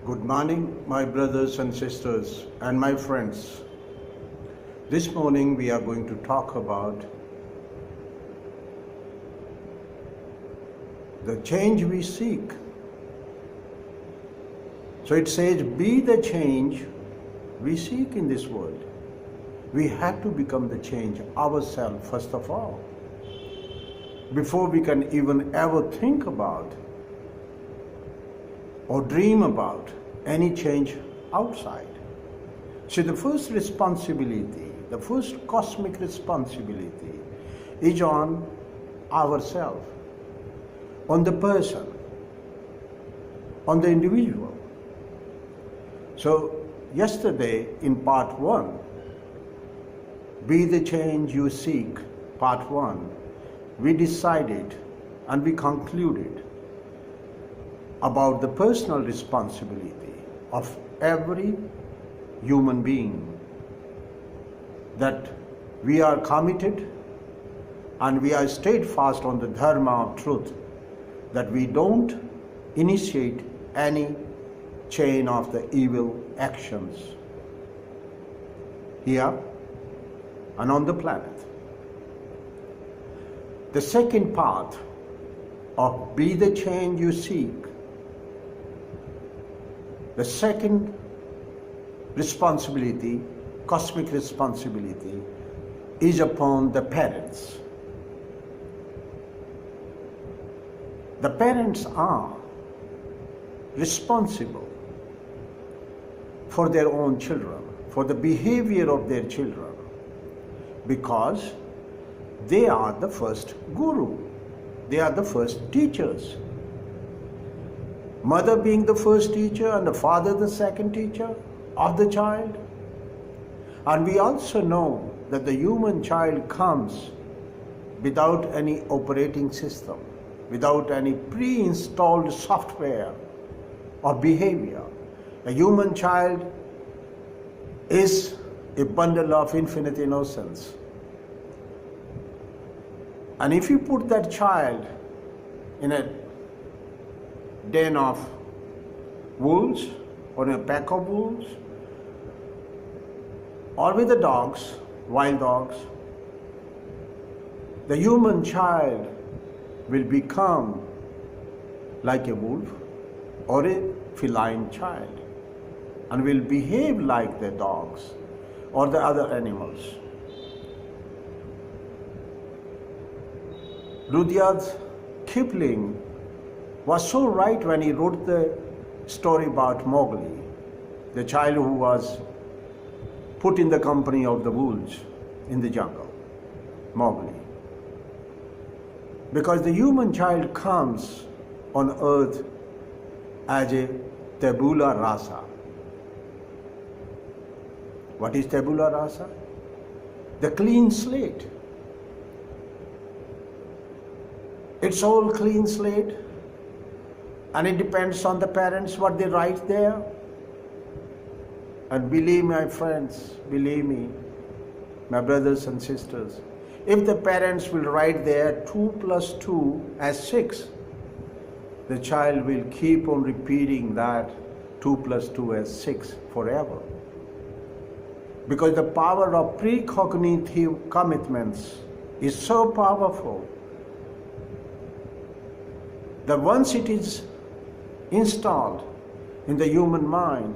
Good morning, my brothers and sisters and my friends. This morning we are going to talk about the change we seek. So it says, be the change we seek in this world. We have to become the change ourselves first of all, before we can even ever think about or dream about any change outside. So the first responsibility, the first cosmic responsibility is on ourselves, on the person, on the individual. So yesterday in part 1, be the change you seek, part 1, we decided and we concluded about the personal responsibility of every human being, that we are committed and we are steadfast on the dharma of truth, that we don't initiate any chain of the evil actions here and on the planet. The second part of be the change you seek, the second responsibility, cosmic responsibility, is upon the parents. The parents are responsible for their own children, for the behavior of their children, because they are the first guru, they are the first teachers. Mother being the first teacher and the father the second teacher of the child. And we also know that the human child comes without any operating system, without any pre-installed software or behavior. A human child is a bundle of infinite innocence. And if you put that child in a den of wolves or in a pack of wolves, or with the dogs, wild dogs, the human child will become like a wolf or a feline child and will behave like the dogs or the other animals. Rudyard Kipling was so right when he wrote the story about Mowgli, the child who was put in the company of the wolves in the jungle, Mowgli. Because the human child comes on earth as a tabula rasa. What is tabula rasa? The clean slate. It's all clean slate, and it depends on the parents what they write there. And believe me, my friends, believe me, my brothers and sisters, if the parents will write there 2 plus 2 as 6, the child will keep on repeating that 2 plus 2 as 6 forever. Because the power of precognitive commitments is so powerful that once it is installed in the human mind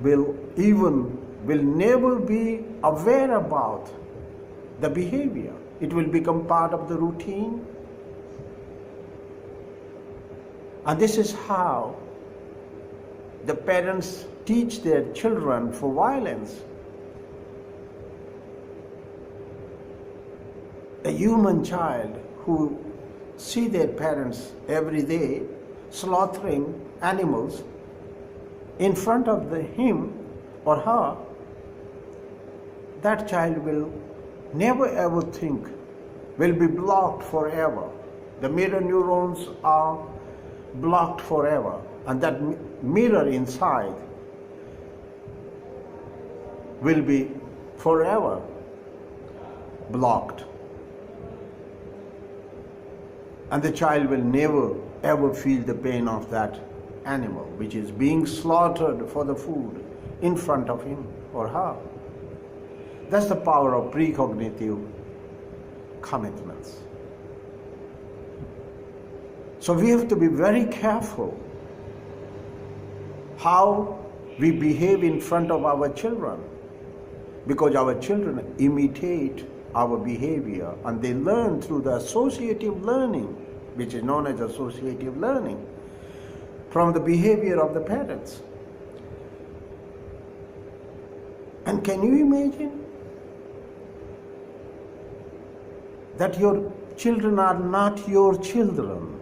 will never be aware about the behavior. It will become part of the routine. And this is how the parents teach their children for violence. A human child who see their parents every day slaughtering animals in front of him or her, that child will never ever think, will be blocked forever. The mirror neurons are blocked forever, and that mirror inside will be forever blocked. And the child will never ever feel the pain of that animal which is being slaughtered for the food in front of him or her. That's the power of precognitive commitments. So we have to be very careful how we behave in front of our children, because our children imitate our behavior and they learn through the associative learning, which is known as associative learning, from the behavior of the parents. And can you imagine that your children are not your children,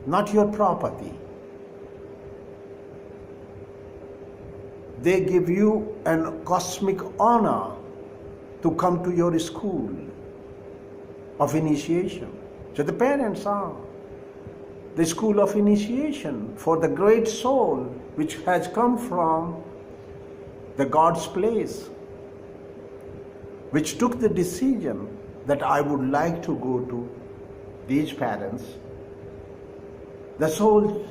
not your property? They give you a cosmic honor to come to your school of initiation. So the parents are the school of initiation for the great soul which has come from the God's place, which took the decision that I would like to go to these parents. The soul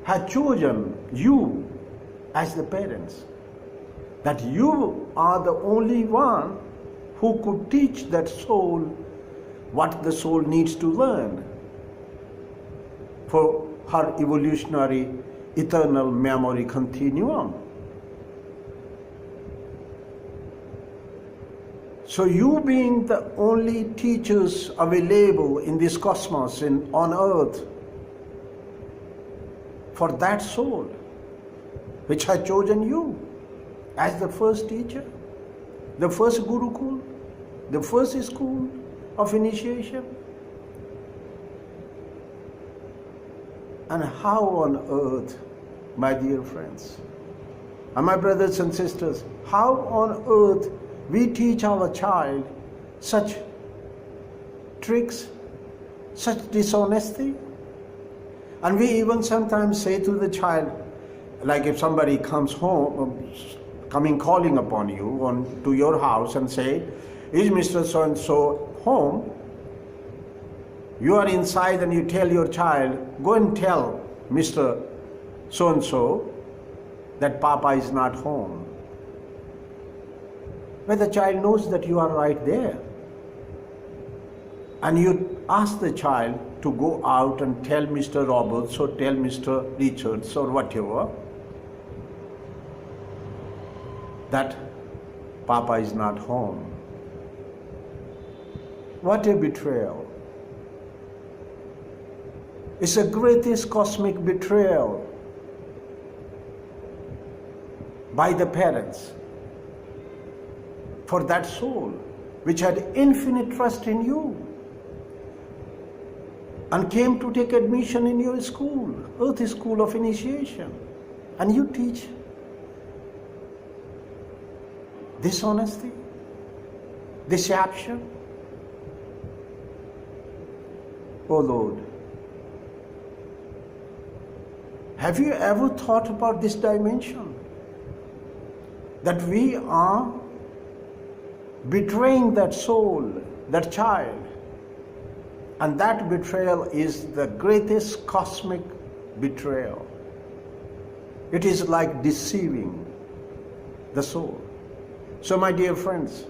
had chosen you as the parents, that you are the only one who could teach that soul what the soul needs to learn for her evolutionary eternal memory continuum. So you being the only teachers available in this cosmos and on earth for that soul which has chosen you as the first teacher, the first Gurukul, the first school of initiation. And how on earth, my dear friends, and my brothers and sisters, how on earth we teach our child such tricks, such dishonesty? And we even sometimes say to the child, like if somebody comes home, calling upon you to your house and say, is Mr. So-and-so home? You are inside and you tell your child, go and tell Mr. So-and-so that Papa is not home. But the child knows that you are right there. And you ask the child to go out and tell Mr. Roberts or tell Mr. Richards or whatever that Papa is not home. What a betrayal. It's the greatest cosmic betrayal by the parents for that soul which had infinite trust in you and came to take admission in your school, Earth School of Initiation, and you teach dishonesty, deception. Oh Lord, have you ever thought about this dimension? That we are betraying that soul, that child. And that betrayal is the greatest cosmic betrayal. It is like deceiving the soul. So my dear friends,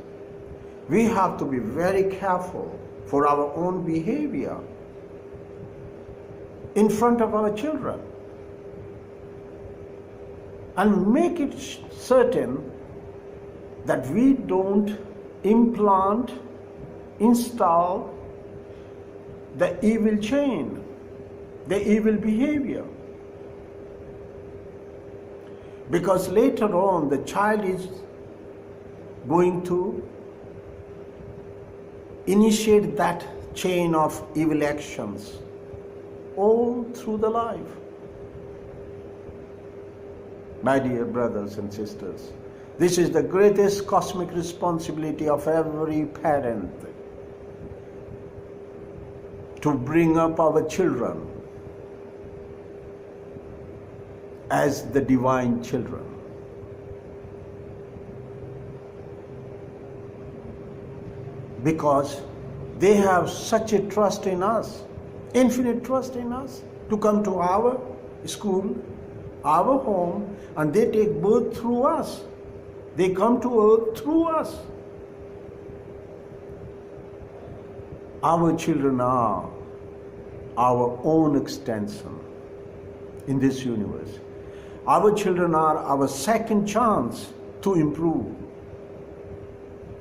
we have to be very careful for our own behavior in front of our children. And make it certain that we don't implant, install the evil chain, the evil behavior. Because later on the child is going to initiate that chain of evil actions all through the life. My dear brothers and sisters, this is the greatest cosmic responsibility of every parent, to bring up our children as the divine children. Because they have such a trust in us, infinite trust in us, to come to our school, our home, and they take birth through us. They come to earth through us. Our children are our own extension in this universe. Our children are our second chance to improve.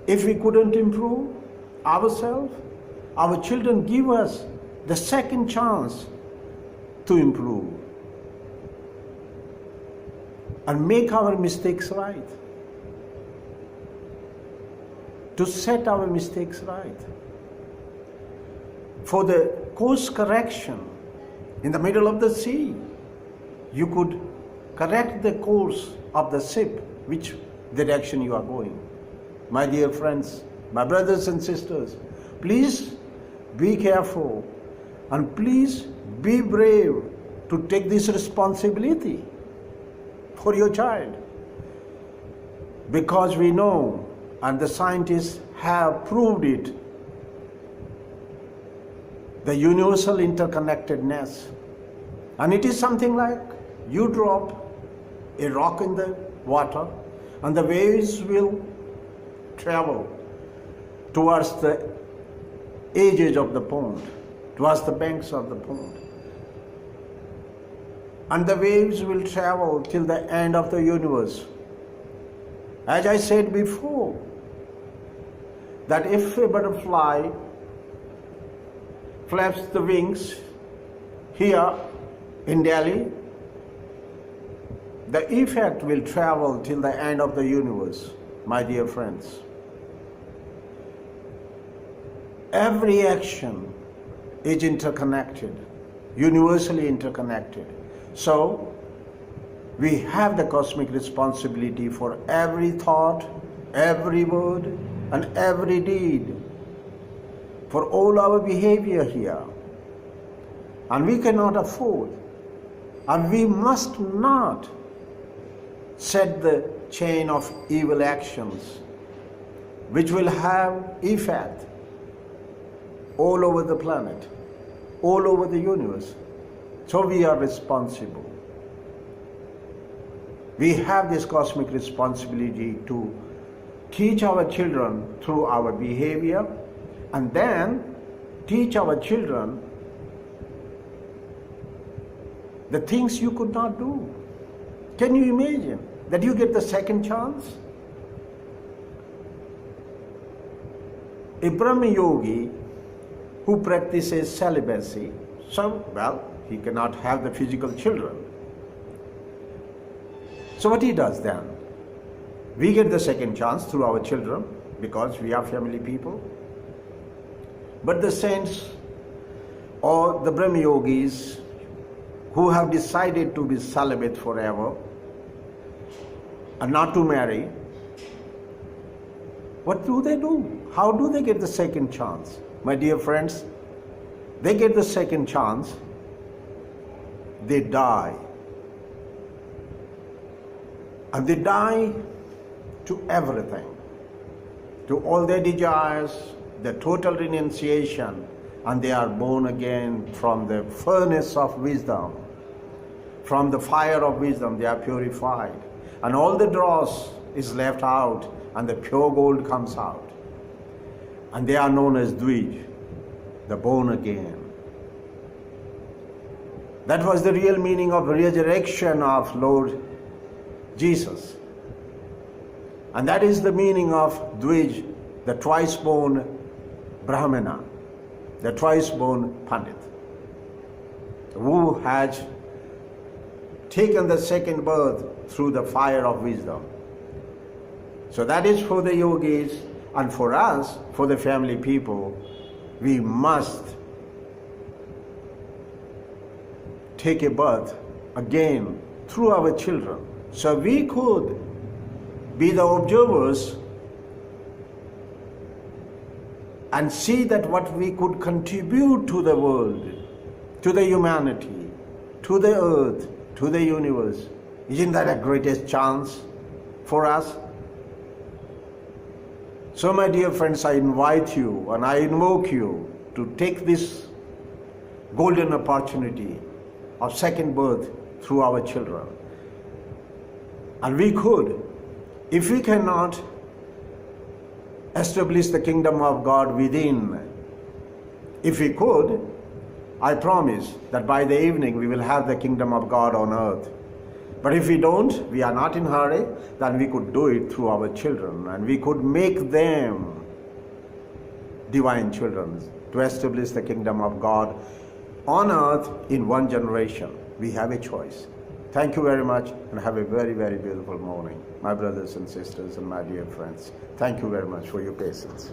If we couldn't improve ourselves, our children give us the second chance to improve and make our mistakes right, to set our mistakes right. For the course correction in the middle of the sea, you could correct the course of the ship, which direction you are going. My dear friends, my brothers and sisters, please be careful and please be brave to take this responsibility for your child. Because we know, and the scientists have proved it, the universal interconnectedness. And it is something like you drop a rock in the water and the waves will travel towards the edges of the pond, towards the banks of the pond. And the waves will travel till the end of the universe. As I said before, that if a butterfly flaps the wings here in Delhi, the effect will travel till the end of the universe, my dear friends. Every action is interconnected, universally interconnected. So, we have the cosmic responsibility for every thought, every word, and every deed, for all our behavior here. And we cannot afford, and we must not set the chain of evil actions which will have effect all over the planet, all over the universe. So we are responsible. We have this cosmic responsibility to teach our children through our behavior, and then teach our children the things you could not do. Can you imagine that you get the second chance? A Brahma yogi who practices celibacy, he cannot have the physical children. So what he does then? We get the second chance through our children because we are family people. But the saints or the Brahma yogis who have decided to be celibate forever and not to marry, what do? How do they get the second chance? My dear friends, they get the second chance, they die. And they die to everything, to all their desires, the total renunciation, and they are born again from the furnace of wisdom, from the fire of wisdom they are purified, and all the dross is left out and the pure gold comes out. And they are known as Dvij, the born again. That was the real meaning of resurrection of Lord Jesus. And that is the meaning of Dvij, the twice-born Brahmana, the twice-born Pandit, who has taken the second birth through the fire of wisdom. So that is for the yogis, and for us, for the family people, we must take a birth again through our children. So we could be the observers and see that what we could contribute to the world, to the humanity, to the earth, to the universe. Isn't that a greatest chance for us? So my dear friends, I invite you and I invoke you to take this golden opportunity of second birth through our children. And we could, if we cannot establish the kingdom of God within, if we could, I promise that by the evening we will have the kingdom of God on earth. But if we don't, we are not in a hurry, then we could do it through our children, and we could make them divine children to establish the kingdom of God on earth in one generation. We have a choice. Thank you very much, and have a very, very beautiful morning, my brothers and sisters and my dear friends. Thank you very much for your patience.